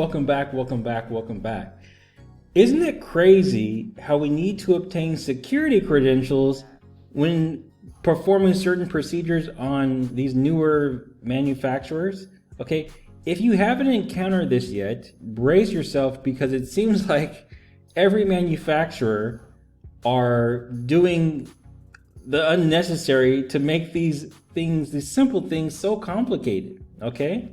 Welcome back, welcome back, welcome back. Isn't it crazy how we need to obtain security credentials when performing certain procedures on these newer manufacturers? Okay, if you haven't encountered this yet, brace yourself, because it seems like every manufacturer are doing the unnecessary to make these things, these simple things, so complicated. Okay,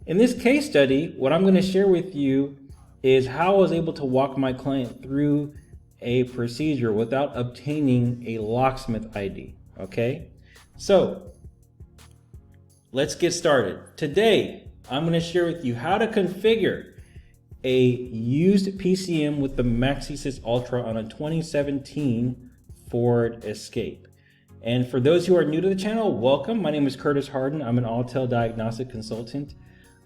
in this case study, what I'm going to share with you is how I was able to walk my client through a procedure without obtaining a locksmith ID. Okay, so let's get started. Today, I'm going to share with you how to configure a used PCM with the Maxisys Ultra on a 2017 Ford Escape. And for those who are new to the channel, welcome. My name is Curtis Harden. I'm an Autel diagnostic consultant.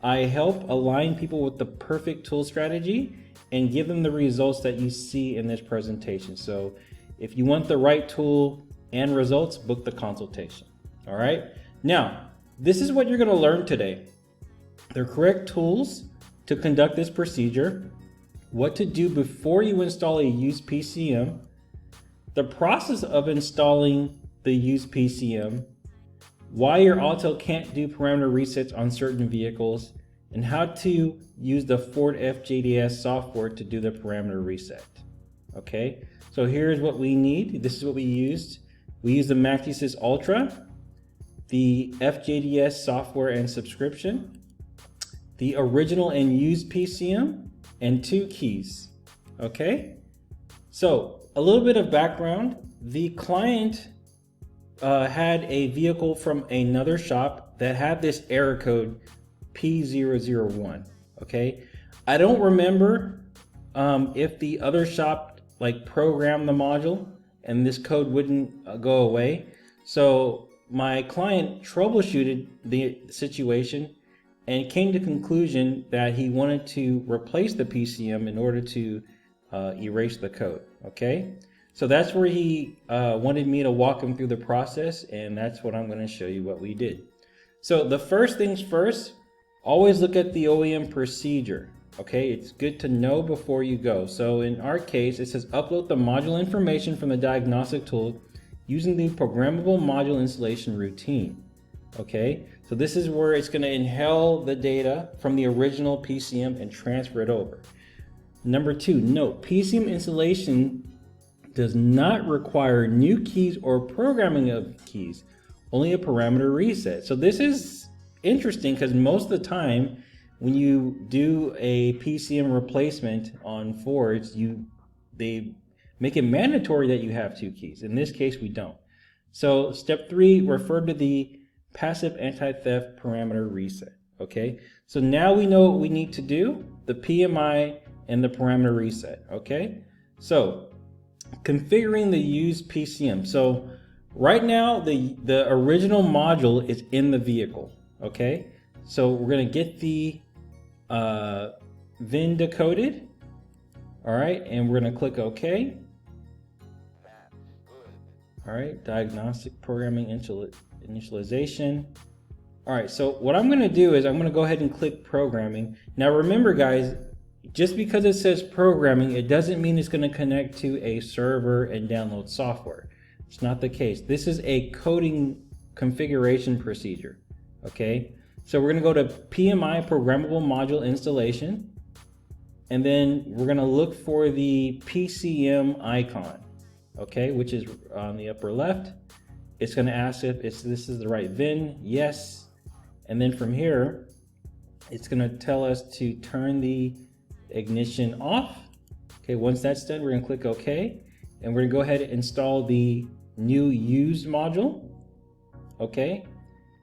I help align people with the perfect tool strategy and give them the results that you see in this presentation. So if you want the right tool and results, book the consultation. All right. Now, this is what you're going to learn today: the correct tools to conduct this procedure, what to do before you install a used PCM, the process of installing the used PCM, why your Autel can't do parameter resets on certain vehicles, and how to use the Ford FJDS software to do the parameter reset. Okay, so here's what we need. This is what we used. We used the Maxisys Ultra, the FJDS software and subscription, the original and used PCM, and 2 keys. Okay, so a little bit of background. The client had a vehicle from another shop that had this error code P001. Okay, I don't remember if the other shop programmed the module and this code wouldn't go away. So my client troubleshooted the situation and came to the conclusion that he wanted to replace the PCM in order to erase the code. Okay, so that's where he wanted me to walk him through the process, and that's what I'm going to show you what we did. So the first things first, always look at the OEM procedure. Okay, it's good to know before you go. So in our case, it says upload the module information from the diagnostic tool using the programmable module installation routine. Okay, so this is where it's going to inhale the data from the original PCM and transfer it over. Number 2, note, PCM installation does not require new keys or programming of keys, only a parameter reset. So this is interesting because most of the time when you do a PCM replacement on Fords, they make it mandatory that you have 2 keys. In this case, we don't. So step 3, refer to the passive anti-theft parameter reset. Okay, so now we know what we need to do, the PMI and the parameter reset. Okay, so configuring the used PCM. So right now the original module is in the vehicle. Okay, so we're going to get the VIN decoded. All right, and we're going to click OK. All right, diagnostic programming initialization. All right, so what I'm going to do is I'm going to go ahead and click programming. Now remember guys, just because it says programming, it doesn't mean it's going to connect to a server and download software. It's not the case. This is a coding configuration procedure. Okay, so we're going to go to PMI, programmable module installation, and then we're going to look for the PCM icon. Okay, which is on the upper left. It's going to ask if this is the right VIN. Yes. And then from here, it's going to tell us to turn the ignition off. Okay, once that's done, we're going to click OK, and we're going to go ahead and install the new used module. Okay,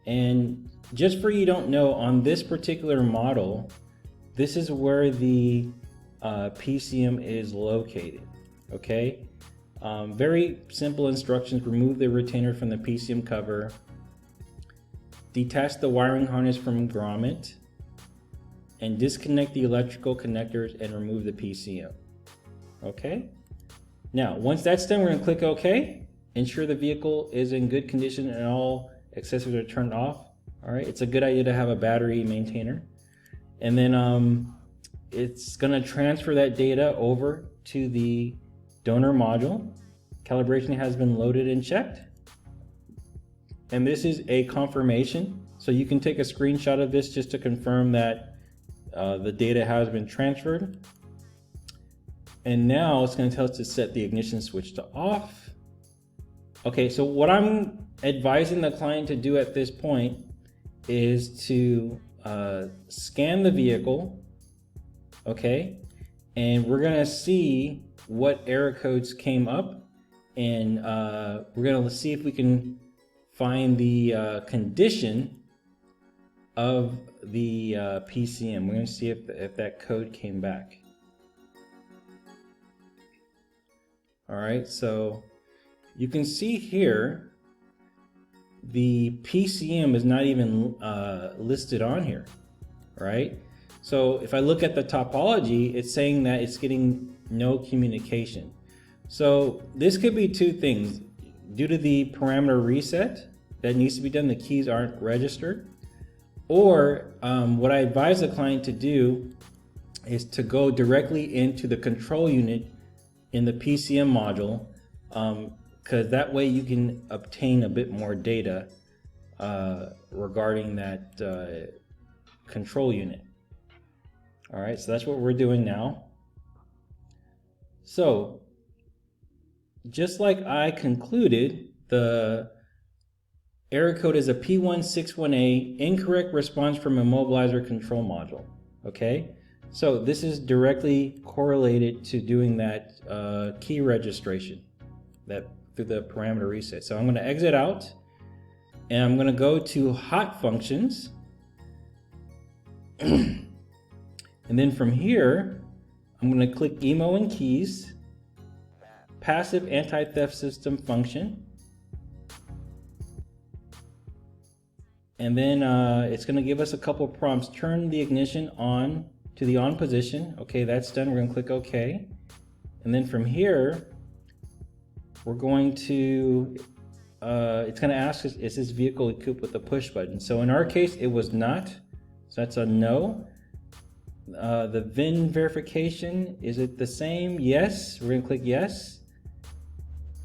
and just for you don't know, on this particular model, this is where the PCM is located. Okay, very simple instructions: remove the retainer from the PCM cover, detach the wiring harness from grommet, and disconnect the electrical connectors and remove the PCM. Okay, now once that's done, we're going to click OK. Ensure the vehicle is in good condition and all accessories are turned off. All right, it's a good idea to have a battery maintainer. And then it's going to transfer that data over to the donor module. Calibration has been loaded and checked. And this is a confirmation. So you can take a screenshot of this just to confirm that the data has been transferred. And now it's going to tell us to set the ignition switch to off. Okay, so what I'm advising the client to do at this point is to scan the vehicle, okay, and we're gonna see what error codes came up, and we're gonna see if we can find the condition of the PCM. We're gonna see if that code came back. All right, so you can see here the PCM is not even listed on here, right? So if I look at the topology, it's saying that it's getting no communication. So this could be two things. Due to the parameter reset that needs to be done, the keys aren't registered. Or what I advise the client to do is to go directly into the control unit in the PCM module, because that way you can obtain a bit more data regarding that control unit. All right, so that's what we're doing now. So just like I concluded, the error code is a P161A, incorrect response from immobilizer control module. Okay, so this is directly correlated to doing that key registration through the parameter reset. So I'm going to exit out, and I'm going to go to hot functions. And then from here, I'm going to click emo and keys, passive anti-theft system function. And then it's going to give us a couple prompts. Turn the ignition on to the on position. Okay, that's done. We're going to click OK. And then from here, we're going to, it's going to ask us, is this vehicle equipped with a push button? So in our case, it was not. So that's a no. The VIN verification, is it the same? Yes. We're going to click yes.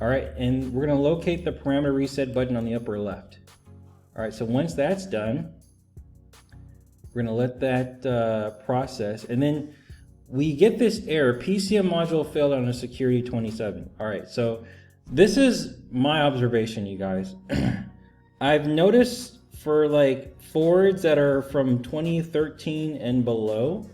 All right, and we're going to locate the parameter reset button on the upper left. All right, so once that's done, we're going to let that process, and then we get this error, PCM module failed on a security 27. All right, so this is my observation, you guys. I've noticed for like Fords that are from 2013 and below,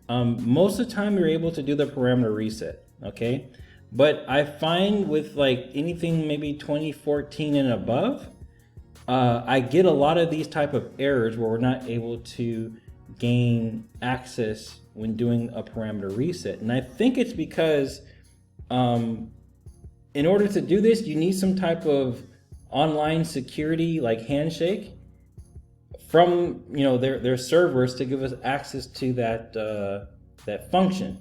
most of the time you're able to do the parameter reset, okay? But I find with like anything maybe 2014 and above, I get a lot of these type of errors where we're not able to gain access when doing a parameter reset. And I think it's because in order to do this, you need some type of online security like handshake from their servers to give us access to that function.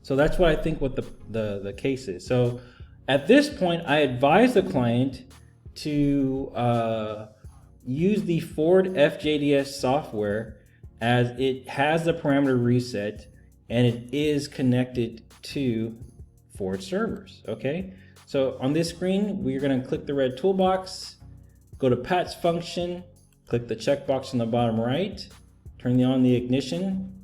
So that's what I think what the case is. So at this point, I advise the client to use the Ford FJDS software, as it has the parameter reset and it is connected to Ford servers. Okay, so on this screen, we're going to click the red toolbox, go to Pat's function, click the checkbox in the bottom right, turn on the ignition,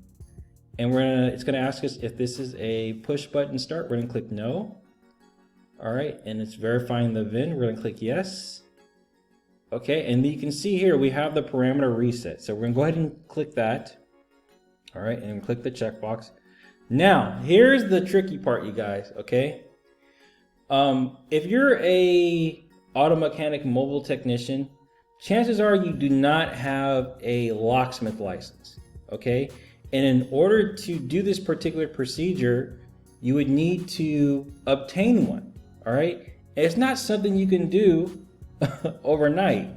and it's going to ask us if this is a push button start. We're going to click no. All right, and it's verifying the VIN. We're going to click yes. Okay, and you can see here we have the parameter reset. So we're going to go ahead and click that. All right, and click the checkbox. Now, here's the tricky part, you guys, okay? If you're a auto mechanic mobile technician, chances are you do not have a locksmith license, okay? And in order to do this particular procedure, you would need to obtain one, all right? It's not something you can do overnight.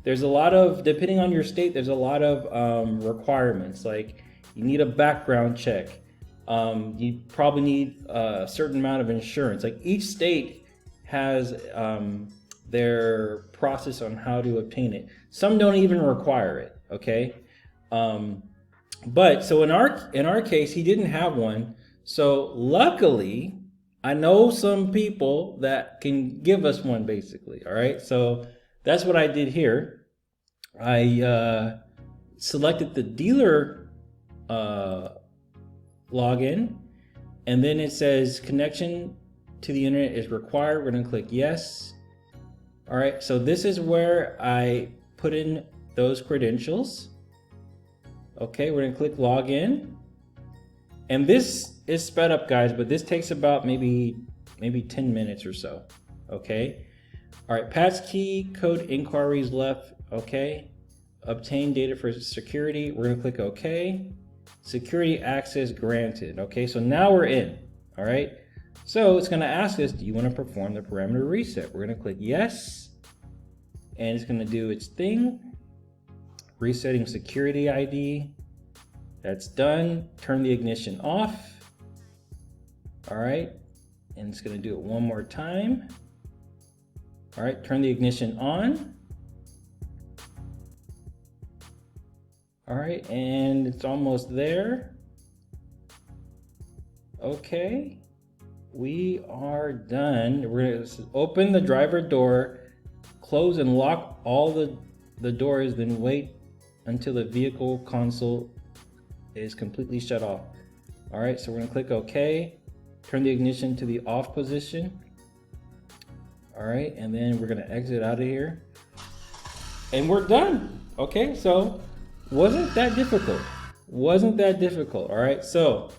There's a lot of, depending on your state, there's a lot of requirements. Like you need a background check. You probably need a certain amount of insurance. Like each state has their process on how to obtain it. Some don't even require it, okay? But so in our case, he didn't have one. So luckily, I know some people that can give us one, basically. All right. So that's what I did here. I selected the dealer login, and then it says connection to the internet is required. We're going to click yes. All right. So this is where I put in those credentials. Okay, we're gonna click login, and this is sped up, guys, but this takes about maybe 10 minutes or so. Okay, all right, passkey code inquiries left. Okay, obtain data for security. We're gonna click OK. Security access granted. Okay, so now we're in. All right, so it's gonna ask us, do you want to perform the parameter reset? We're gonna click yes, and it's gonna do its thing. Resetting security ID. That's done. Turn the ignition off. All right, and it's gonna do it one more time. All right, turn the ignition on. All right, and it's almost there. Okay, we are done. We're gonna open the driver door, close and lock all the doors, then wait until the vehicle console is completely shut off. All right, so we're gonna click OK, turn the ignition to the off position. All right, and then we're gonna exit out of here, and we're done. Okay, so wasn't that difficult? Wasn't that difficult? All right, so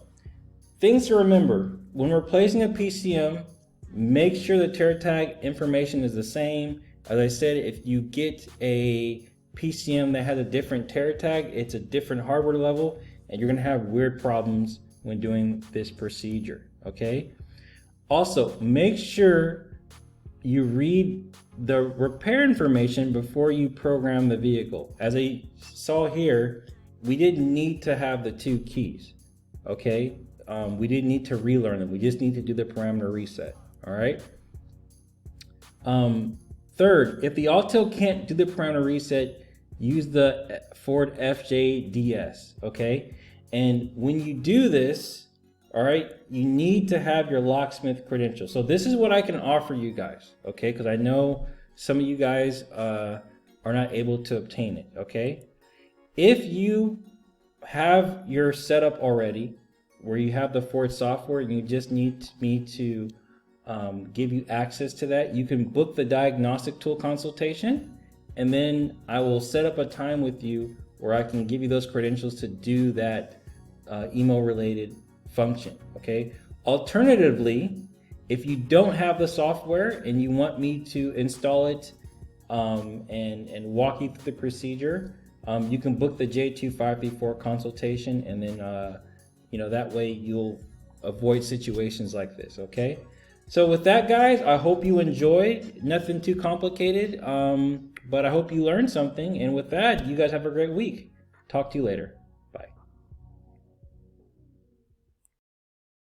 things to remember when replacing a PCM: make sure the tare tag information is the same. As I said, if you get a PCM that has a different tare tag, it's a different hardware level, and you're gonna have weird problems when doing this procedure, okay? Also, make sure you read the repair information before you program the vehicle. As I saw here, we didn't need to have the 2 keys, okay? We didn't need to relearn them. We just need to do the parameter reset, all right? Third, if the Autel can't do the parameter reset, use the Ford FJDS, okay? And when you do this, all right, you need to have your locksmith credential. So this is what I can offer you guys, okay? Because I know some of you guys are not able to obtain it, okay? If you have your setup already, where you have the Ford software and you just need me to give you access to that, you can book the diagnostic tool consultation, and then I will set up a time with you where I can give you those credentials to do that email related function, okay? Alternatively, if you don't have the software and you want me to install it and walk you through the procedure, you can book the J2534 consultation, and then you know, that way you'll avoid situations like this, okay? So with that, guys, I hope you enjoyed. Nothing too complicated, but I hope you learned something. And with that, you guys have a great week. Talk to you later.